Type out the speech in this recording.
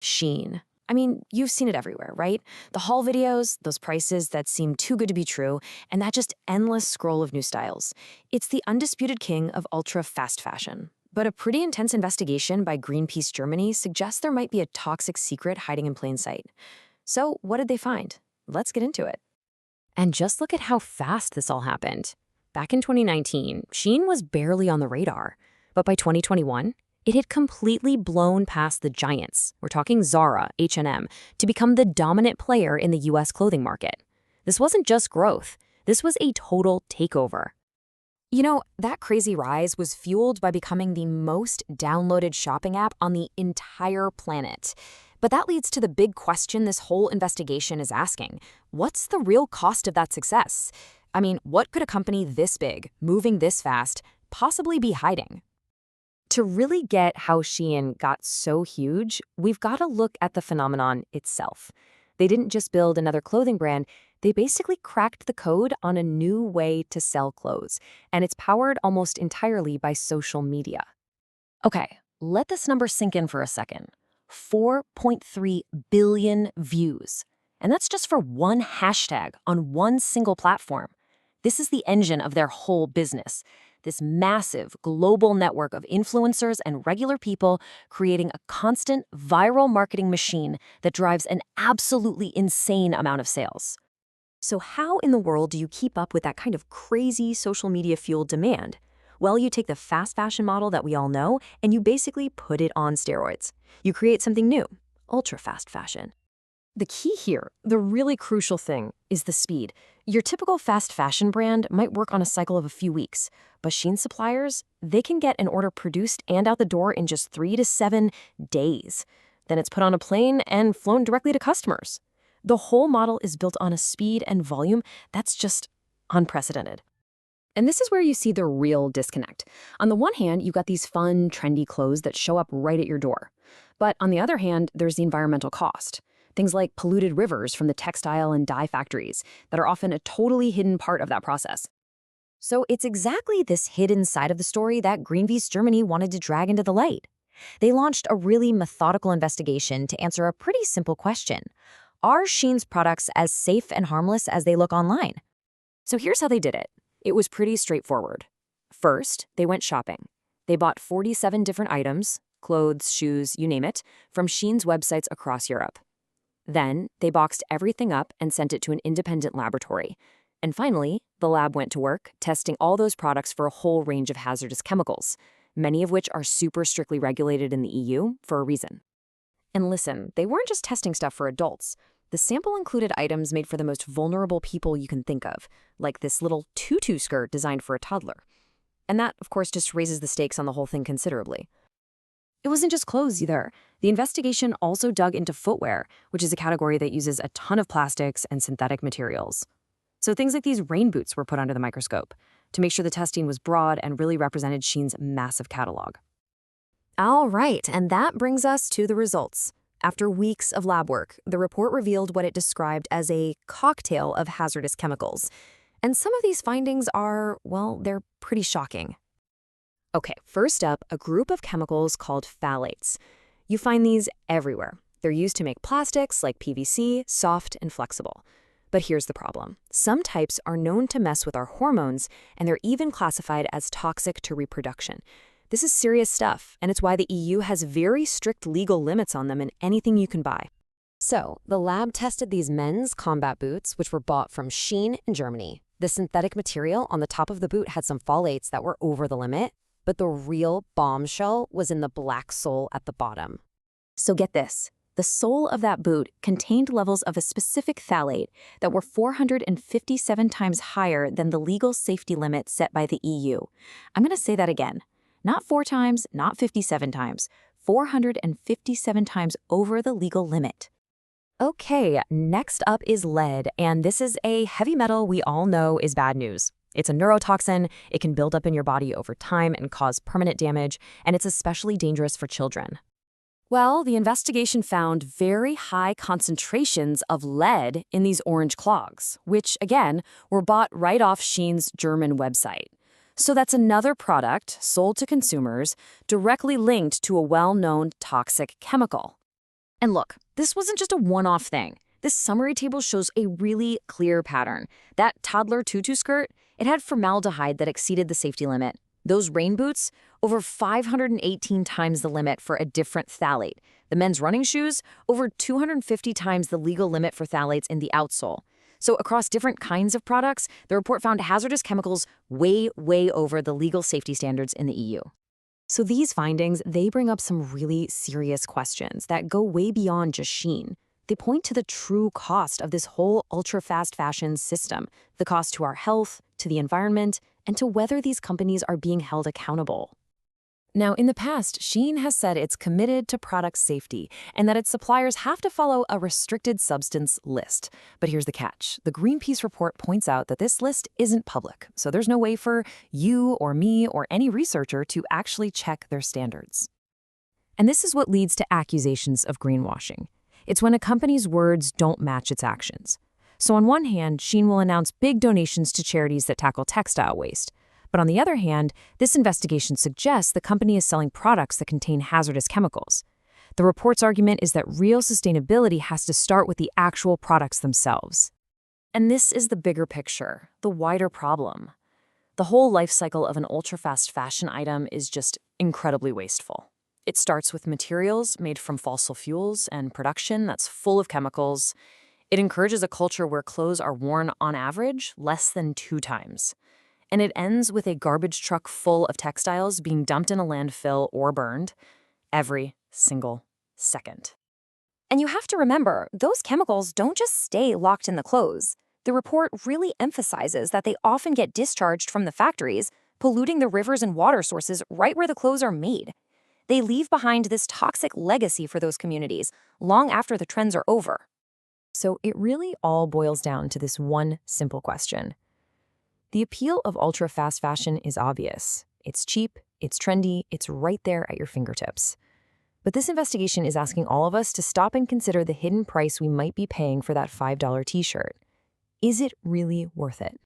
Shein. I mean, you've seen it everywhere, right? The haul videos, those prices that seem too good to be true, and that just endless scroll of new styles. It's the undisputed king of ultra fast fashion. But a pretty intense investigation by Greenpeace Germany suggests there might be a toxic secret hiding in plain sight. So, what did they find? Let's get into it. And just look at how fast this all happened. Back in 2019, Shein was barely on the radar. But by 2021, it had completely blown past the giants. We're talking Zara, H&M, to become the dominant player in the US clothing market. This wasn't just growth. This was a total takeover. You know, that crazy rise was fueled by becoming the most downloaded shopping app on the entire planet. But that leads to the big question this whole investigation is asking. What's the real cost of that success? I mean, what could a company this big, moving this fast, possibly be hiding? To really get how Shein got so huge, we've got to look at the phenomenon itself. They didn't just build another clothing brand, they basically cracked the code on a new way to sell clothes, and it's powered almost entirely by social media. Okay, let this number sink in for a second. 4.3 billion views. And that's just for one hashtag on one single platform. This is the engine of their whole business. This massive global network of influencers and regular people creating a constant viral marketing machine that drives an absolutely insane amount of sales. So how in the world do you keep up with that kind of crazy social media-fueled demand? Well, you take the fast fashion model that we all know, and you basically put it on steroids. You create something new, ultra-fast fashion. The key here, the really crucial thing, is the speed. Your typical fast fashion brand might work on a cycle of a few weeks, but Shein suppliers, they can get an order produced and out the door in just 3 to 7 days. Then it's put on a plane and flown directly to customers. The whole model is built on a speed and volume that's just unprecedented. And this is where you see the real disconnect. On the one hand, you've got these fun, trendy clothes that show up right at your door. But on the other hand, there's the environmental cost. Things like polluted rivers from the textile and dye factories that are often a totally hidden part of that process. So it's exactly this hidden side of the story that Greenpeace Germany wanted to drag into the light. They launched a really methodical investigation to answer a pretty simple question. Are Shein's products as safe and harmless as they look online? So here's how they did it. It was pretty straightforward. First, they went shopping. They bought 47 different items, clothes, shoes, you name it, from Shein's websites across Europe. Then, they boxed everything up and sent it to an independent laboratory. And finally, the lab went to work, testing all those products for a whole range of hazardous chemicals, many of which are super strictly regulated in the EU for a reason. And listen, they weren't just testing stuff for adults. The sample included items made for the most vulnerable people you can think of, like this little tutu skirt designed for a toddler. And that, of course, just raises the stakes on the whole thing considerably. It wasn't just clothes either. The investigation also dug into footwear, which is a category that uses a ton of plastics and synthetic materials. So things like these rain boots were put under the microscope to make sure the testing was broad and really represented Shein's massive catalog. All right, and that brings us to the results. After weeks of lab work, the report revealed what it described as a cocktail of hazardous chemicals. And some of these findings are, well, they're pretty shocking. Okay, first up, a group of chemicals called phthalates. You find these everywhere. They're used to make plastics like PVC, soft and flexible. But here's the problem. Some types are known to mess with our hormones, and they're even classified as toxic to reproduction. This is serious stuff, and it's why the EU has very strict legal limits on them in anything you can buy. So, the lab tested these men's combat boots, which were bought from Shein in Germany. The synthetic material on the top of the boot had some phthalates that were over the limit, but the real bombshell was in the black sole at the bottom. So get this. The sole of that boot contained levels of a specific phthalate that were 457 times higher than the legal safety limit set by the EU. I'm going to say that again. Not 4 times, not 57 times, 457 times over the legal limit. Okay, next up is lead, and this is a heavy metal we all know is bad news. It's a neurotoxin, it can build up in your body over time and cause permanent damage, and it's especially dangerous for children. Well, the investigation found very high concentrations of lead in these orange clogs, which, again, were bought right off Shein's German website. So that's another product sold to consumers directly linked to a well-known toxic chemical. And look, this wasn't just a one-off thing. This summary table shows a really clear pattern. That toddler tutu skirt, it had formaldehyde that exceeded the safety limit. Those rain boots, over 518 times the limit for a different phthalate. The men's running shoes, over 250 times the legal limit for phthalates in the outsole. So across different kinds of products, the report found hazardous chemicals way, way over the legal safety standards in the EU. So these findings, they bring up some really serious questions that go way beyond just Shein. They point to the true cost of this whole ultra-fast fashion system, the cost to our health, to the environment, and to whether these companies are being held accountable. Now, in the past, Shein has said it's committed to product safety and that its suppliers have to follow a restricted substance list. But here's the catch. The Greenpeace report points out that this list isn't public, so there's no way for you or me or any researcher to actually check their standards. And this is what leads to accusations of greenwashing. It's when a company's words don't match its actions. So on one hand, Shein will announce big donations to charities that tackle textile waste. But on the other hand, this investigation suggests the company is selling products that contain hazardous chemicals. The report's argument is that real sustainability has to start with the actual products themselves. And this is the bigger picture, the wider problem. The whole life cycle of an ultra-fast fashion item is just incredibly wasteful. It starts with materials made from fossil fuels and production that's full of chemicals. It encourages a culture where clothes are worn, on average, less than 2 times. And it ends with a garbage truck full of textiles being dumped in a landfill or burned every single second. And you have to remember, those chemicals don't just stay locked in the clothes. The report really emphasizes that they often get discharged from the factories, polluting the rivers and water sources right where the clothes are made. They leave behind this toxic legacy for those communities long after the trends are over. So it really all boils down to this one simple question. The appeal of ultra-fast fashion is obvious. It's cheap, it's trendy, it's right there at your fingertips. But this investigation is asking all of us to stop and consider the hidden price we might be paying for that $5 t-shirt. Is it really worth it?